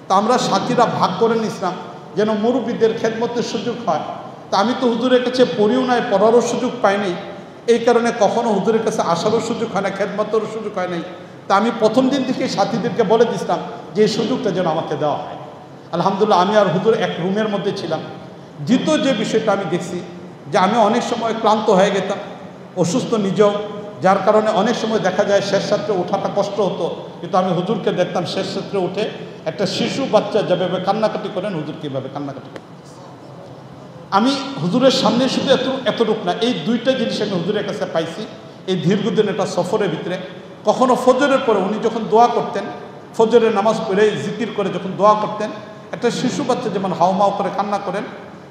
তা আমরা সাথীরা ভাগ করে নিয়েছিলাম যেন মুরব্বীদের খেদমতের সুযোগ হয়। তা আমি তো হুজুরের কাছে পড়িও নাই, পড়ারও সুযোগ পাইনি, এই কারণে কখনো হুজুরের কাছে আসারও সুযোগ হয় না, খেদমতেরও সুযোগ হয় নাই। তা আমি প্রথম দিন থেকে সাথীদেরকে বলে দিছিলাম যে এই সুযোগটা যেন আমাকে দেওয়া হয়। আলহামদুলিল্লাহ আমি আর হুজুর এক রুমের মধ্যে ছিলাম। দ্বিতীয় যে বিষয়টা আমি দেখছি যে আমি অনেক সময় ক্লান্ত হয়ে গেতাম, অসুস্থ নিজেও, যার কারণে অনেক সময় দেখা যায় শেষ রাত্রে ওঠাটা কষ্ট হতো। কিন্তু আমি হুজুরকে দেখতাম শেষ রাত্রে উঠে একটা শিশু বাচ্চা যেভাবে কান্নাকাটি করেন, হুজুর কীভাবে কান্নাকাটি করেন। আমি হুজুরের সামনে শুধু এতটুক না, এই দুইটা জিনিস আমি হুজুরের কাছে পাইছি এই দীর্ঘদিন একটা সফরের ভিতরে। কখনো ফজরের পরে উনি যখন দোয়া করতেন, ফজরের নামাজ পড়ে জিকির করে যখন দোয়া করতেন, একটা শিশু বাচ্চা যেমন হাওমাও করে কান্না করেন,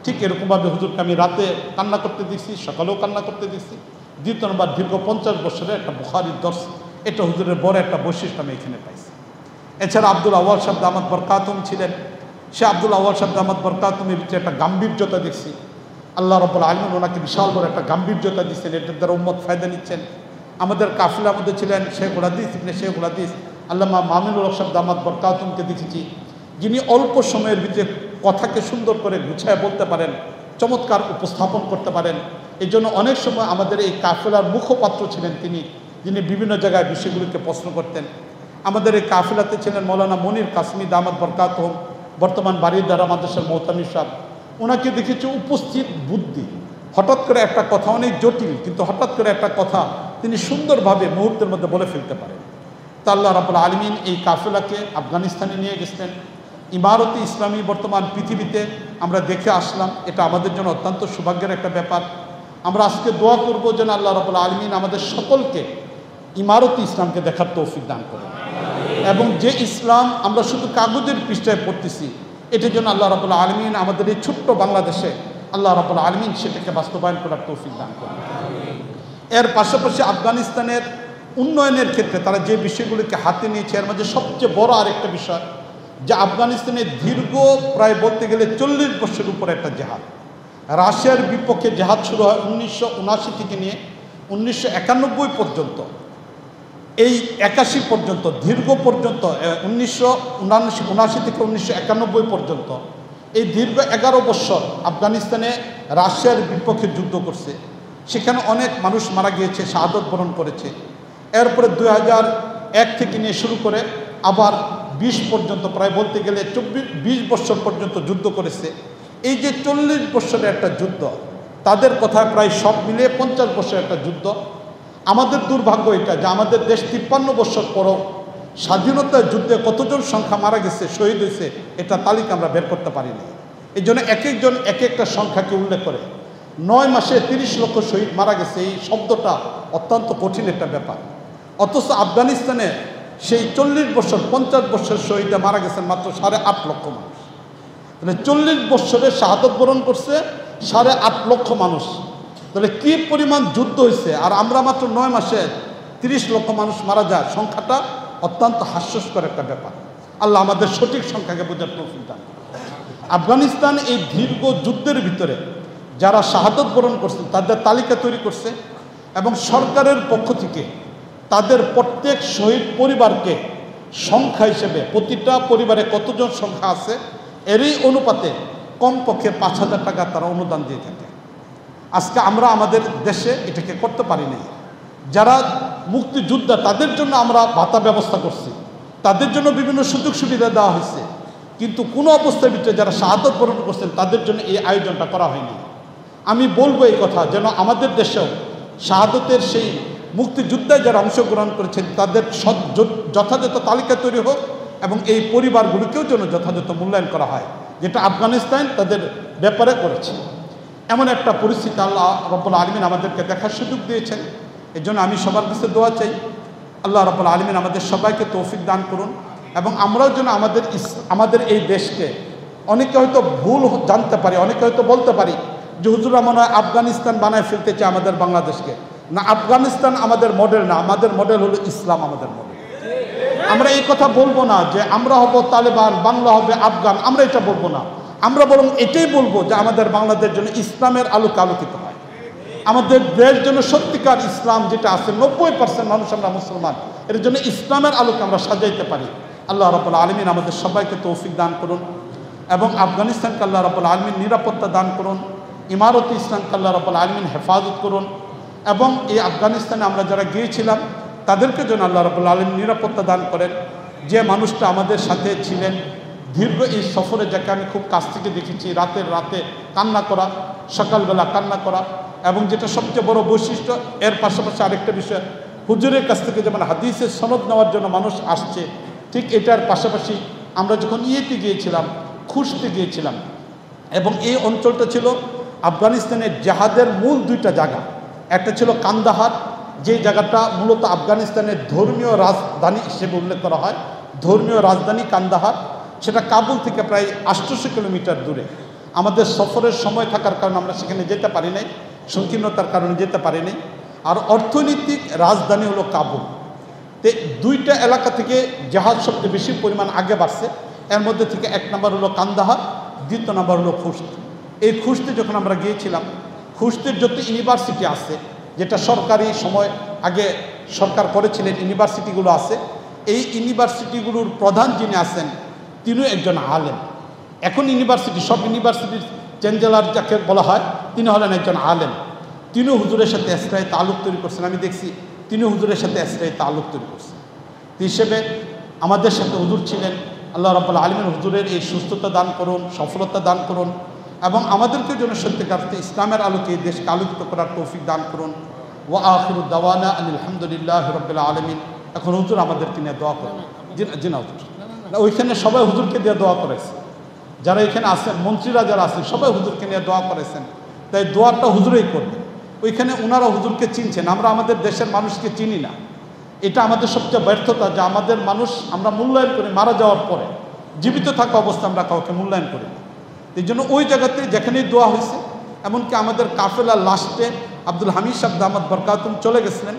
ঠিক এরকমভাবে হুজুরকে আমি রাতে কান্না করতে দিচ্ছি, সকালেও কান্না করতে দিচ্ছি। দ্বিতীয় নম্বর দীর্ঘ 50 বছরের একটা বুখারীর দর্শ, এটা হুজুরের বড় একটা বৈশিষ্ট্য আমি এখানে পাইছি। এছাড়া আব্দুল আউয়াল সাহেব দামাত বরকাতুম ছিলেন, সে আব্দুল আউয়াল সাহেব দামাত বরকাতুমের ভিতরে একটা গাম্ভীর্যতা দেখছি। আল্লাহ রাব্বুল আলামিন ওনাকে বিশাল বড় একটা গাম্ভীর্যতা দিচ্ছেন, এটার দ্বারা উম্মত ফায়দা নিচ্ছেন। আমাদের কাফিলার মধ্যে ছিলেন শেখুল হাদিস ইবনে শেখুল হাদিস আল্লামা মামিনুল হক সাহেব দামাত বরকাতুমকে দেখেছি, যিনি অল্প সময়ের ভিতরে কথাকে সুন্দর করে গুছায় বলতে পারেন, চমৎকার উপস্থাপন করতে পারেন। এই জন্য অনেক সময় আমাদের এই কাফেলার মুখপাত্র ছিলেন তিনি, যিনি বিভিন্ন জায়গায় বিষয়গুলিকে প্রশ্ন করতেন। আমাদের এই কাফেলাতে ছিলেন মৌলানা মনির কাসমি দামাত বরকাতুম, বর্তমান বারিদারা মাদ্রাসার মোহতামির সাহেব। ওনাকে দেখেছি উপস্থিত বুদ্ধি, হঠাৎ করে একটা কথা অনেক জটিল, কিন্তু হঠাৎ করে একটা কথা তিনি সুন্দরভাবে মুহূর্তের মধ্যে বলে ফেলতে পারেন। তা আল্লাহ রাব্বুল আলামিন এই কাফেলাকে আফগানিস্তানে নিয়ে গেছিলেন। ইমারতে ইসলামী বর্তমান পৃথিবীতে আমরা দেখে আসলাম, এটা আমাদের জন্য অত্যন্ত সৌভাগ্যের একটা ব্যাপার। আমরা আজকে দোয়া করব যেন আল্লাহ রাব্বুল আলামিন আমাদের সকলকে ইমারতে ইসলামকে দেখার তৌফিক দান করেন, এবং যে ইসলাম আমরা শুধু কাগজের পৃষ্ঠায় পড়তেছি, এটার জন্য আল্লাহ রাব্বুল আলামিন আমাদের এই ছোট্ট বাংলাদেশে আল্লাহ রাব্বুল আলামিন সেটাকে বাস্তবায়ন করার তৌফিক দান করেন। এর পাশাপাশি আফগানিস্তানের উন্নয়নের ক্ষেত্রে তারা যে বিষয়গুলিকে হাতে নিয়েছে, এর মাঝে সবচেয়ে বড় আরেকটা বিষয় যে আফগানিস্তানের দীর্ঘ প্রায় বলতে গেলে 40 বছরের উপরে একটা জেহাদ, রাশিয়ার বিপক্ষে জেহাদ শুরু হয় 1979 থেকে নিয়ে 1991 পর্যন্ত। এই 81 পর্যন্ত দীর্ঘ পর্যন্ত 1979 থেকে 1991 পর্যন্ত এই দীর্ঘ 11 বছর আফগানিস্তানে রাশিয়ার বিপক্ষে যুদ্ধ করছে। সেখানে অনেক মানুষ মারা গিয়েছে, শাহাদত বরণ করেছে। এরপরে 2001 থেকে নিয়ে শুরু করে আবার 20 পর্যন্ত, প্রায় বলতে গেলে 20 বছর পর্যন্ত যুদ্ধ করেছে। এই যে 40 বছরের একটা যুদ্ধ, তাদের কথায় প্রায় সব মিলিয়ে 50 বছরের একটা যুদ্ধ। আমাদের দুর্ভাগ্য এটা যে আমাদের দেশ 53 বছর পরও স্বাধীনতার যুদ্ধে কতজন সংখ্যা মারা গেছে, শহীদ হয়েছে, এটা তালিকা আমরা বের করতে পারিনি। এই জন্য এক একজন এক একটা সংখ্যাকে উল্লেখ করে 9 মাসে 30 লক্ষ শহীদ মারা গেছে, এই শব্দটা অত্যন্ত কঠিন একটা ব্যাপার। অথচ আফগানিস্তানে সেই 40 বছর 50 বছর শহীদে মারা গেছেন মাত্র 8.5 লক্ষ মানুষ। তাহলে 40 বছরে শাহাদত বরণ করছে 8.5 লক্ষ মানুষ। তাহলে কী পরিমাণ যুদ্ধ হয়েছে, আর আমরা মাত্র 9 মাসে 30 লক্ষ মানুষ মারা যায়, সংখ্যাটা অত্যন্ত হাস্যস্কর একটা ব্যাপার। আল্লাহ আমাদের সঠিক সংখ্যাকে বোঝার তৌফিক দান। আফগানিস্তান এই দীর্ঘ যুদ্ধের ভিতরে যারা শাহাদত বরণ করছে তাদের তালিকা তৈরি করছে, এবং সরকারের পক্ষ থেকে তাদের প্রত্যেক শহীদ পরিবারকে সংখ্যা হিসেবে প্রতিটা পরিবারে কতজন সংখ্যা আছে এরই অনুপাতে কমপক্ষে 5,000 টাকা তারা অনুদান দিয়ে থাকে। আজকে আমরা আমাদের দেশে এটাকে করতে পারি নাই। যারা মুক্তিযোদ্ধা তাদের জন্য আমরা ভাতা ব্যবস্থা করছি, তাদের জন্য বিভিন্ন সুযোগ সুবিধা দেওয়া হয়েছে, কিন্তু কোনো অবস্থার ভিতরে যারা শাহাদত বরণ করছেন তাদের জন্য এই আয়োজনটা করা হয়নি। আমি বলবো এই কথা যেন আমাদের দেশেও শাহাদতের সেই মুক্তিযোদ্ধায় যারা অংশগ্রহণ করেছেন তাদের যথাযথ তালিকা তৈরি হোক, এবং এই পরিবারগুলিকেও যেন যথাযথ মূল্যায়ন করা হয়, যেটা আফগানিস্তান তাদের ব্যাপারে করেছে। এমন একটা পরিস্থিতি আল্লাহ রাব্বুল আলামিন আমাদেরকে দেখার সুযোগ দিয়েছেন। এই জন্য আমি সবার কাছে দোয়া চাই, আল্লাহ রাব্বুল আলামিন আমাদের সবাইকে তৌফিক দান করুন, এবং আমরাও যেন আমাদের এই দেশকে, অনেকে হয়তো ভুল জানতে পারি, অনেকে হয়তো বলতে পারি যে হুজুরা মনে হয় আফগানিস্তান বানায় ফেলতে চায় আমাদের বাংলাদেশকে। না, আফগানিস্তান আমাদের মডেল না, আমাদের মডেল হলো ইসলাম। আমাদের মডেল, আমরা এই কথা বলবো না যে আমরা হব তালেবান, বাংলা হবে আফগান, আমরা এটা বলবো না। আমরা বরং এটাই বলবো যে আমাদের বাংলাদেশ যেন ইসলামের আলোকে আলোকিত হয়, আমাদের দেশ যেন সত্যিকার ইসলাম যেটা আছে, 90% মানুষ আমরা মুসলমান, এর জন্য ইসলামের আলোকে আমরা সাজাইতে পারি। আল্লাহ রাব্বুল আলামিন আমাদের সবাইকে তৌফিক দান করুন, এবং আফগানিস্তানকে আল্লাহ রাব্বুল আলামিন নিরাপত্তা দান করুন, ইমারতে ইসলামকে আল্লাহ রাব্বুল আলামিন হেফাজত করুন, এবং এই আফগানিস্তানে আমরা যারা গিয়েছিলাম তাদেরকে যেন আল্লাহ রাব্বুল আলামিন নিরাপত্তা দান করেন। যে মানুষটা আমাদের সাথে ছিলেন দীর্ঘ এই সফরে, যাকে আমি খুব কাছ থেকে দেখেছি, রাতে কান্না করা, সকালবেলা কান্না করা, এবং যেটা সবচেয়ে বড় বৈশিষ্ট্য, এর পাশাপাশি আরেকটা বিষয়, হুজুরের কাছ থেকে যেমন হাদিসের সনদ নেওয়ার জন্য মানুষ আসছে, ঠিক এটার পাশাপাশি আমরা যখন ইয়েতে গিয়েছিলাম, খুশতে গিয়েছিলাম, এবং এই অঞ্চলটা ছিল আফগানিস্তানের জেহাদের মূল দুইটা জায়গা, একটা ছিল কান্দাহার, যে জায়গাটা মূলত আফগানিস্তানের ধর্মীয় রাজধানী হিসেবে উল্লেখ করা হয়, ধর্মীয় রাজধানী কান্দাহার, সেটা কাবুল থেকে প্রায় 800 কিলোমিটার দূরে। আমাদের সফরের সময় থাকার কারণে আমরা সেখানে যেতে পারি নাই, সংকীর্ণতার কারণে যেতে পারি নাই। আর অর্থনৈতিক রাজধানী হলো কাবুল। তো দুইটা এলাকা থেকে জাহাজ সবচেয়ে বেশি পরিমাণ আগে বাড়ছে। এর মধ্যে থেকে এক নম্বর হলো কান্দাহার, দ্বিতীয় নম্বর হলো খুস্ত। এই খুস্তে যখন আমরা গিয়েছিলাম, খুস্তের যত ইউনিভার্সিটি আছে, যেটা সরকারি সময় আগে সরকার করেছিলেন ইউনিভার্সিটিগুলো আছে, এই ইউনিভার্সিটিগুলোর প্রধান যিনি আছেন তিনিও একজন আলেম। এখন ইউনিভার্সিটি, সব ইউনিভার্সিটির চ্যান্সেলর যাকে বলা হয়, তিনি হলেন একজন আলেম। তিনিও হুজুরের সাথে স্থায়ী তালুক তৈরি করছেন। আমি দেখছি তিনি হুজুরের সাথে স্থায়ী তালুক তৈরি করছেন। হিসেবে আমাদের সাথে হুজুর ছিলেন। আল্লাহ রাব্বুল আলামিন হুজুরের এই সুস্থতা দান করুন, সফলতা দান করুন, এবং আমাদেরকে যেন সত্যিকার ইসলামের আলোকে এই দেশকে আলোকিত করার তৌফিক দান করুন। ওয়া আখিরু দাওয়ানা আলহামদুলিল্লাহি রাব্বিল আলামিন। এখন হুজুর আমাদেরকে নিয়ে দোয়া করুন। জি না হুজুর, ওইখানে সবাই হুজুরকে দিয়ে দোয়া করেছে, যারা এখানে আছেন মন্ত্রীরা যারা আছেন সবাই হুজুরকে নিয়ে দোয়া করেছেন, তাই দোয়াটা হুজুরেই করবেন। ওইখানে ওনারা হুজুরকে চিনছেন, আমরা আমাদের দেশের মানুষকে চিনি না। এটা আমাদের সবচেয়ে ব্যর্থতা, যে আমাদের মানুষ আমরা মূল্যায়ন করি মারা যাওয়ার পরে, জীবিত থাকা অবস্থা আমরা কাউকে মূল্যায়ন করি না। এই জন্য ওই জায়গাতে যেখানেই দোয়া হয়েছে, এমনকি আমাদের কাফেলা লাস্টে আব্দুল হামিদ সাহেব দামাত বরকাতুম চলে গেছিলেন,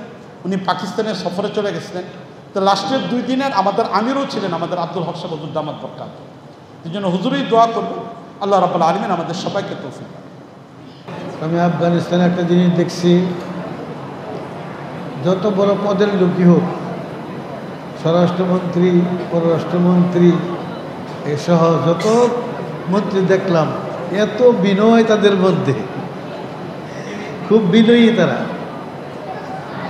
উনি পাকিস্তানের সফরে চলে গেছিলেন। তো লাস্টের 2 দিনের আমাদের আমিরও ছিলেন আমাদের আব্দুল হক সাহেব হুজুর দামাত বরকাতুম। এই জন্য হুজুরই দোয়া করবেন, আল্লাহ রাব্বুল আলামিন আমাদের সবাইকে তৌফিক। আমি আফগানিস্তানে একটা জিনিস দেখছি, যত বড় পদের লোকই হোক, স্বরাষ্ট্রমন্ত্রী, পররাষ্ট্রমন্ত্রী এসহ যত মন্ত্রী দেখলাম, এত বিনয় তাদের মধ্যে, খুব বিনয়ী তারা।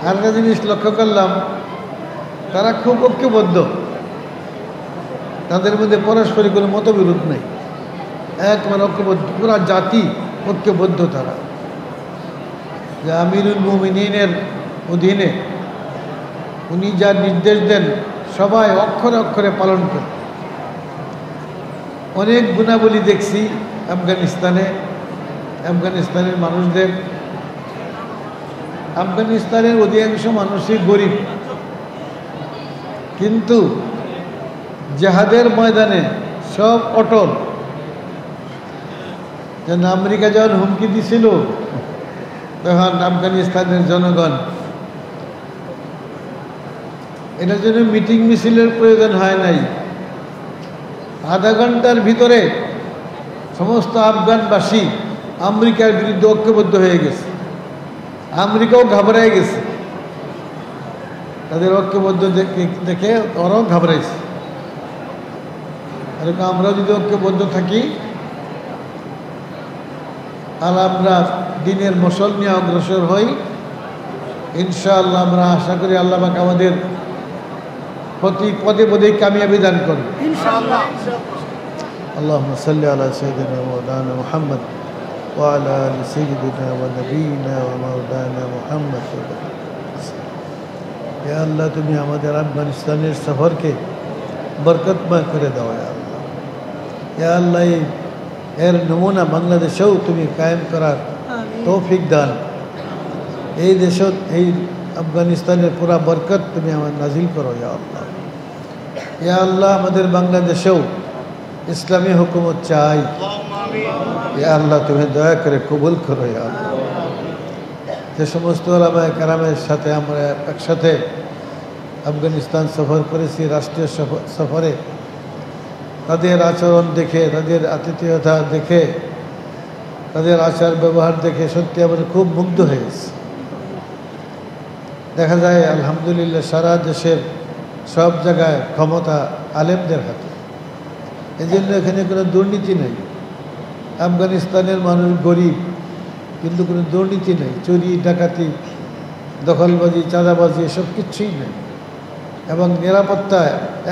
আর একটা জিনিস লক্ষ্য করলাম, তারা খুব ঐক্যবদ্ধ, তাদের মধ্যে পারস্পরিক কোনো মতবিরোধ নেই, একবার ঐক্যবদ্ধ, পুরা জাতি ঐক্যবদ্ধ তারা। যে আমিরুল মুমিনিনের অধীনে উনি যা নির্দেশ দেন সবাই অক্ষরে অক্ষরে পালন করে। অনেক গুণাবলী দেখছি আফগানিস্তানের মানুষদের। আফগানিস্তানের অধিকাংশ মানুষই গরিব, কিন্তু জেহাদের ময়দানে সব অটল। যেন আমেরিকা যখন হুমকি দিছিল, তখন আফগানিস্তানের জনগণ, এটার জন্য মিটিং মিছিলের প্রয়োজন হয় নাই, আধা ঘন্টার ভিতরে সমস্ত আফগানবাসী আমেরিকার বিরুদ্ধে ঐক্যবদ্ধ হয়ে গেছে। আমেরিকাও ঘাবড়ায় গেছে, তাদের ঐক্যবদ্ধ দেখে ওরাও ঘাবড়াইছে। এরকম আমরাও যদি ঐক্যবদ্ধ থাকি আর আমরা দিনের মশল নিয়ে অগ্রসর হই, ইনশাআল্লাহ আমরা আশা করি আল্লাহ পাক আমাদের প্রতি পদে পদে কামিয়াবি দান করবে ইনশাআল্লাহ। আল্লাহুম্মা সাল্লি আলা সাইয়্যিদিনা মাওলানা মুহাম্মদ ওয়া আলা আলি সাইয়্যিদিনা ওয়া নবিয়িনা ওয়া মাওলানা মুহাম্মদ। হে আল্লাহ, তুমি আমাদের আফগানিস্তানের সফরকে বরকতময় করে দাও। হে আল্লাহ, এর নমুনা বাংলাদেশেও তুমি কায়েম করার তৌফিক দান। এই দেশ, এই আফগানিস্তানের পুরা বরকত তুমি আমার নাজিল করো ইয়া আল্লাহ। ইয়া আল্লাহ, আমাদের বাংলাদেশেও ইসলামী হুকুমত চাই। ইয়া আল্লাহ, তুমি দয়া করে কবুল করো ইয়া আল্লাহ। যে সমস্ত ওলামায়ে কেরামের সাথে আমরা একসাথে আফগানিস্তান সফর করেছি, রাষ্ট্রীয় সফরে, তাদের আচরণ দেখে, তাদের আতিথেয়তা দেখে, তাদের আচার ব্যবহার দেখে সত্যি আমরা খুব মুগ্ধ হয়েছি। দেখা যায় আলহামদুলিল্লাহ সারা দেশের সব জায়গায় ক্ষমতা আলেমদের হাতে। এই জন্য এখানে কোনো দুর্নীতি নেই। আফগানিস্তানের মানুষ গরিব, কিন্তু কোনো দুর্নীতি নেই, চুরি ডাকাতি দখলবাজি চাঁদাবাজি এসব কিচ্ছুই নেই। এবং নিরাপত্তা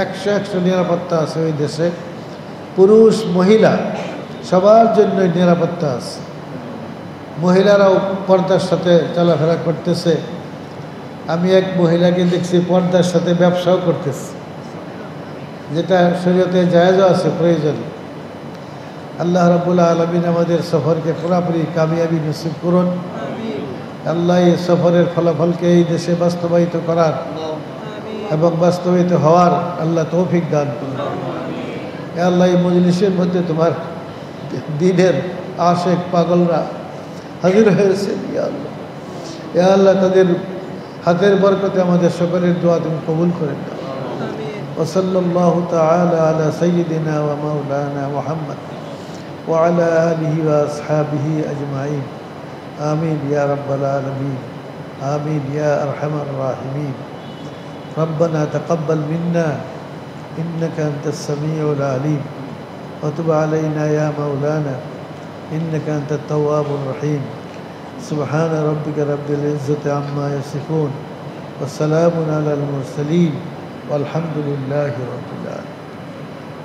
100% নিরাপত্তা আছে ওই দেশে। পুরুষ মহিলা সবার জন্য নিরাপত্তা আছে। মহিলারাও পর্দার সাথে চলাফেরা করতেছে। আমি এক মহিলাকে দেখছি পর্দার সাথে ব্যবসাও করতেছে, যেটা শরীয়তে জায়েজও আছে, প্রয়োজন। আল্লাহ রাব্বুল আলামিন আমাদের সফরকে পুরাপুরি কামিয়াবি নসিব করুন। আল্লাহ এই সফরের ফলাফলকে এই দেশে বাস্তবায়িত করার এবং বাস্তবায়িত হওয়ার আল্লাহ তৌফিক দান করুন। এ আল্লাহ এই মজলিসের মধ্যে তোমার দিনের আশেক পাগলরা হাজির হয়েছে। এ আল্লাহ তাদের হাতের বরকতে আমাদের সকলের দোয়া তুমি কবুল করে দাও। ওসল্লাল্লাহু তাআলা আলা সাইয়্যিদিনা ওয়া মাওলানা মুহাম্মদ ওয়া আলা আলিহি ওয়া আসহাবিহি আজমাইন। আমিন ইয়া রাব্বাল আলামিন, আমিন ইয়া আরহামার রাহিমিন। ربنا تقبل منا إنك أنت السميع العليم وتب علينا يا مولانا إنك أنت التواب الرحيم. سبحان ربك رب العزة عما يصفون وسلام على المرسلين والحمد لله رب العالمين.